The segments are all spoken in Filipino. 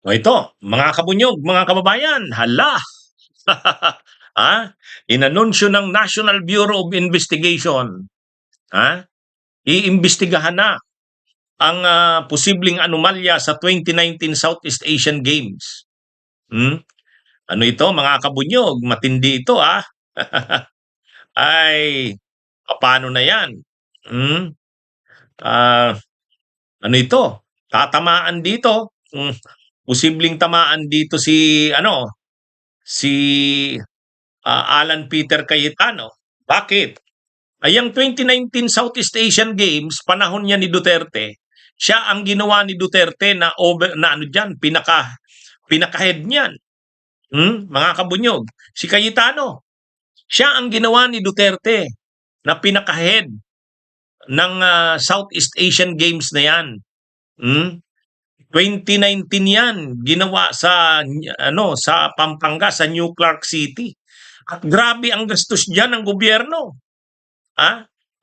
O ito, mga kabunyog, mga kababayan, hala! Inanunsyo ng National Bureau of Investigation, ha? Iimbestigahan na ang posibleng anomalya sa 2019 Southeast Asian Games. Ano ito, mga kabunyog? Matindi ito, Ay, paano na yan? Hmm? Ah, ano ito? Tatamaan dito. Posibleng tamaan dito si Alan Peter Cayetano. Bakit? Ay ang 2019 Southeast Asian Games, panahon niya ni Duterte, siya ang ginawa ni Duterte na ano diyan, pinaka-head niyan. Mga kabunyog, si Cayetano, siya ang ginawa ni Duterte na pinaka-head ng Southeast Asian Games na 'yan. 2019 'yan, ginawa sa Pampanga, sa New Clark City. At grabe ang gastos diyan ng gobyerno.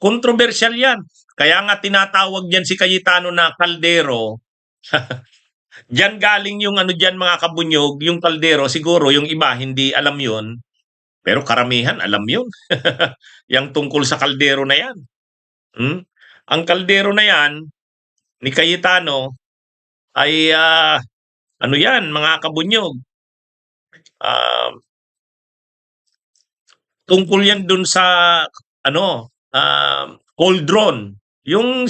Kontrobersyal 'yan. Kaya nga tinatawag diyan si Cayetano na kaldero. Diyan galing yung diyan, mga kabunyog, yung kaldero. Siguro yung iba hindi alam 'yon, pero karamihan alam 'yon. Yang tungkol sa kaldero na 'yan. Ang kaldero na 'yan ni Cayetano ay ano 'yan, mga kabunyog? Tungkol 'yan dun sa cauldron. Yung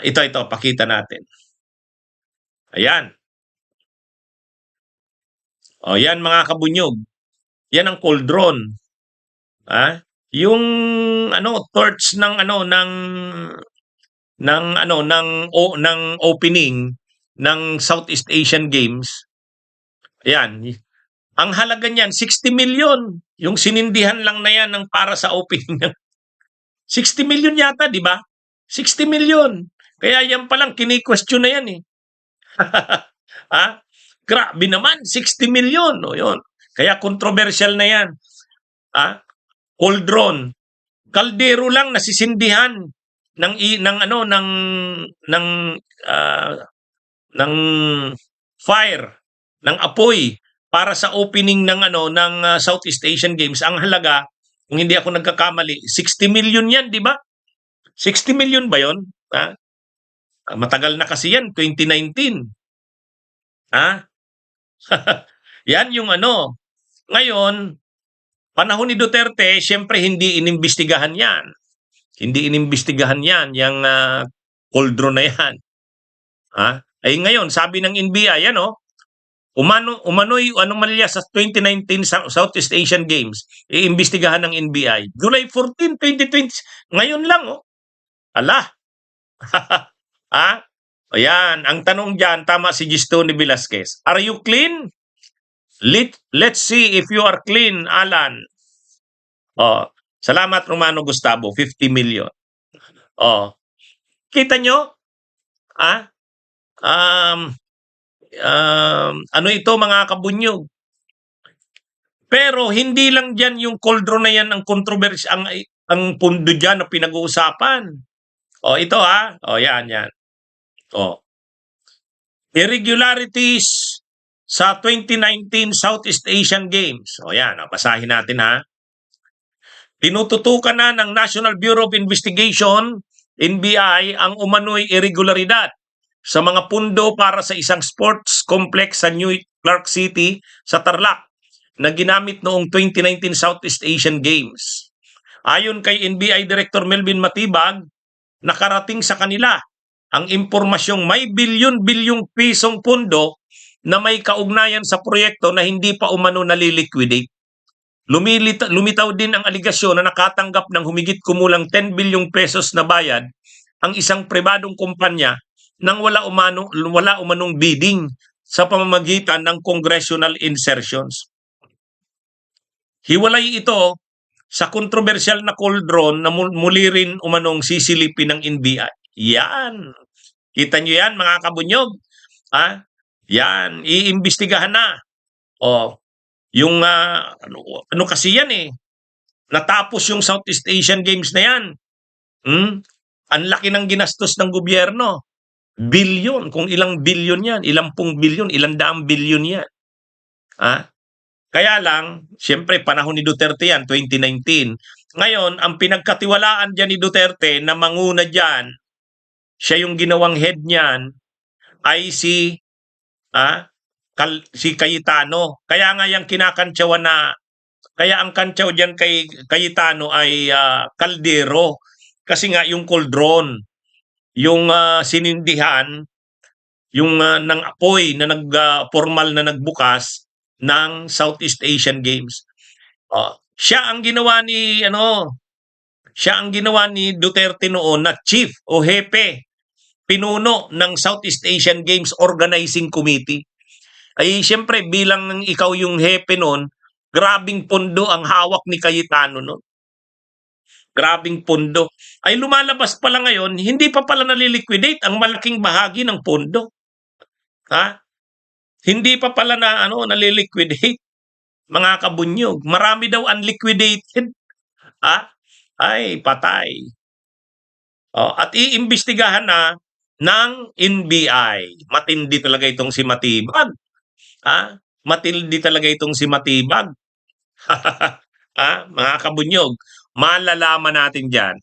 ito pakita natin. Ayan. O yan, mga kabunyog. Yan ang cauldron. Yung torch ng opening ng Southeast Asian Games. Ayan. Ang halaga niyan 60 million. Yung sinindihan lang na yan ng para sa opening. 60 million yata, di ba? 60 million. Kaya yan palang kini-question na yan eh. Grabe naman, 60 million. O yun. Kaya controversial na yan. Cauldron. Kaldero lang nasisindihan ng fire, ng apoy para sa opening ng Southeast Asian Games. Ang halaga, kung hindi ako nagkakamali, 60 million yan, di ba? 60 million ba yon? Matagal na kasi yan, 2019. Yan yung Ngayon, panahon ni Duterte, siyempre hindi inimbestigahan yan. Hindi inimbestigahan yan, yung cauldron na yan. Ay ngayon, sabi ng NBI, umano'y anomalya sa 2019 Southeast Asian Games, iimbestigahan ng NBI. July 14, 2020, ngayon lang, Ala. Ayan, ang tanong dyan, tama si Gistone Velasquez. Are you clean? Let's see if you are clean, Alan. Salamat, Romano Gustavo, 50 million. Kita nyo? Ano ito, mga kabunyog? Pero hindi lang dyan yung cauldron na yan ang controversy, ang pundo dyan na pinag-uusapan. Ito yan. Irregularities sa 2019 Southeast Asian Games. Yan, basahin natin Tinututukan na ng National Bureau of Investigation, NBI, ang umano'y irregularidad sa mga pundo para sa isang sports complex sa New Clark City sa Tarlac na ginamit noong 2019 Southeast Asian Games. Ayon kay NBI Director Melvin Matibag, nakarating sa kanila ang impormasyong may bilyon-bilyong pisong pondo na may kaugnayan sa proyekto na hindi pa umano naliliquidate. Lumitaw din ang aligasyon na nakatanggap ng humigit kumulang 10 bilyong pesos na bayad ang isang pribadong kumpanya nang wala umanong bidding sa pamamagitan ng congressional insertions. Hiwalay ito sa kontrobersyal na cauldron na muli rin umanong sisilipin ng NBI. Yan. Kita nyo yan, mga kabunyog? Yan, iimbestigahan na. Yung ano kasi yan natapos yung Southeast Asian Games na yan. Ang laki ng ginastos ng gobyerno. Bilyon, kung ilang bilyon yan, ilang pung bilyon, ilang daang bilyon yan. Kaya lang, siyempre panahon ni Duterte yan, 2019. Ngayon, ang pinagkatiwalaan dyan ni Duterte na manguna dyan, siya yung ginawang head niyan, ay si Cayetano. Kaya nga yung kinakantsawan na, kaya ang kantsaw dyan kay Cayetano ay kaldero. Kasi nga yung cauldron, yung sinindihan, yung ng apoy na formal na nagbukas ng Southeast Asian Games. Siya ang ginawa ni Duterte noon na chief o hepe, pinuno ng Southeast Asian Games Organizing Committee. Ay siyempre bilang ikaw yung hepe noon, grabing pondo ang hawak ni Cayetano noon. Grabing pondo. Ay lumalabas pala ngayon, hindi pa pala naliliquidate ang malaking bahagi ng pondo. Hindi pa pala naliliquidate, mga kabunyog. Marami daw unliquidated. Ay, patay. At iimbestigahan na ng NBI. Matindi talaga itong si Matibag. Matindi talaga itong si Matibag. Mga kabunyog, malalaman natin dyan.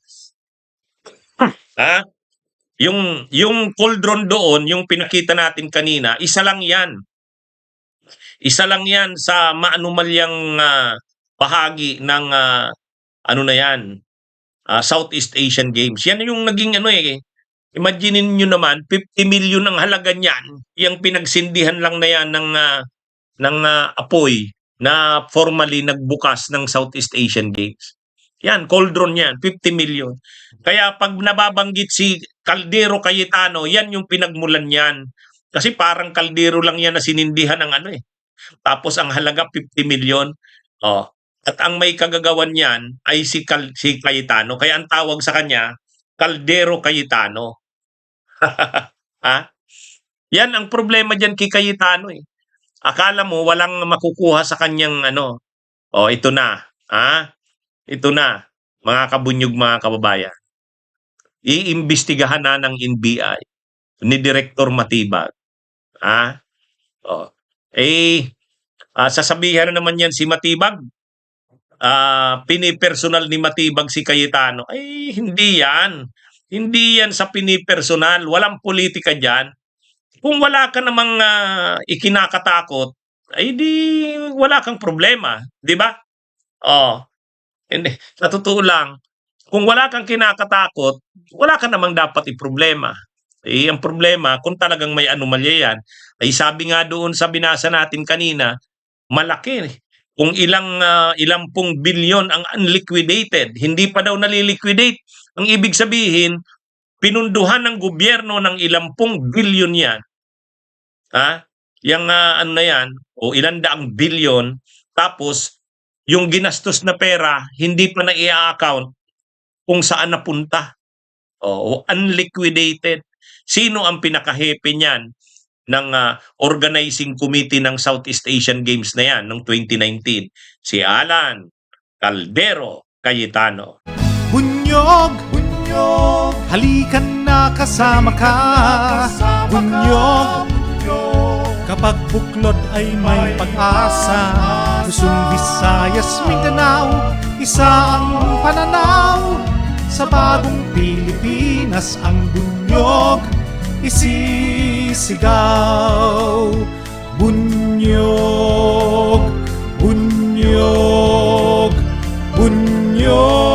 Yung cauldron doon, yung pinakita natin kanina, isa lang yan. Isa lang yan sa maanumalyang bahagi ng Southeast Asian Games. Yan yung naging Imaginein nyo naman, 50 million ang halaga niyan. Yung pinagsindihan lang na yan ng apoy na formally nagbukas ng Southeast Asian Games. Yan, cauldron yan, 50 million. Kaya pag nababanggit si Caldero Cayetano, yan yung pinagmulan yan. Kasi parang kaldero lang yan na sinindihan ng Tapos ang halaga 50 million. At ang may kagagawan niyan ay si Cayetano. Kaya ang tawag sa kanya, Caldero Cayetano. Yan ang problema diyan kay Cayetano eh. Akala mo walang makukuha sa kanyang ito na. Ito na, mga kabunyog, mga kababayan. Iimbestigahan na ng NBI ni Director Matibag. Sasabihan na naman yan si Matibag. Pinipersonal ni Matibag si Cayetano. Ay, hindi yan. Hindi yan sa pinipersonal. Walang politika dyan. Kung wala ka namang ikinakatakot, ay di wala kang problema. Di ba? Hindi. Sa totoo lang, kung wala kang kinakatakot, wala ka namang dapat i-problema. Ang problema, kung talagang may anomalya yan, ay sabi nga doon sa binasa natin kanina, malaki. Kung ilang pung bilyon ang unliquidated, hindi pa daw naliliquidate. Ang ibig sabihin, pinunduhan ng gobyerno ng ilang pung bilyon yan. Yung o ilang daang bilyon, tapos yung ginastos na pera, hindi pa na i-account kung saan napunta. Unliquidated. Sino ang pinaka-hepe niyan ng organizing committee ng Southeast Asian Games na yan noong 2019? Si Alan Caldero Cayetano. Bunyog, bunyog, halikan na kasama ka. Bunyog, kapag buklod ay may pag-asa. Luzon, Visayas, Mindanao, isa ang pananaw. Sa bagong Pilipinas ang bunyog isisigaw. Bunyog, bunyog, bunyog.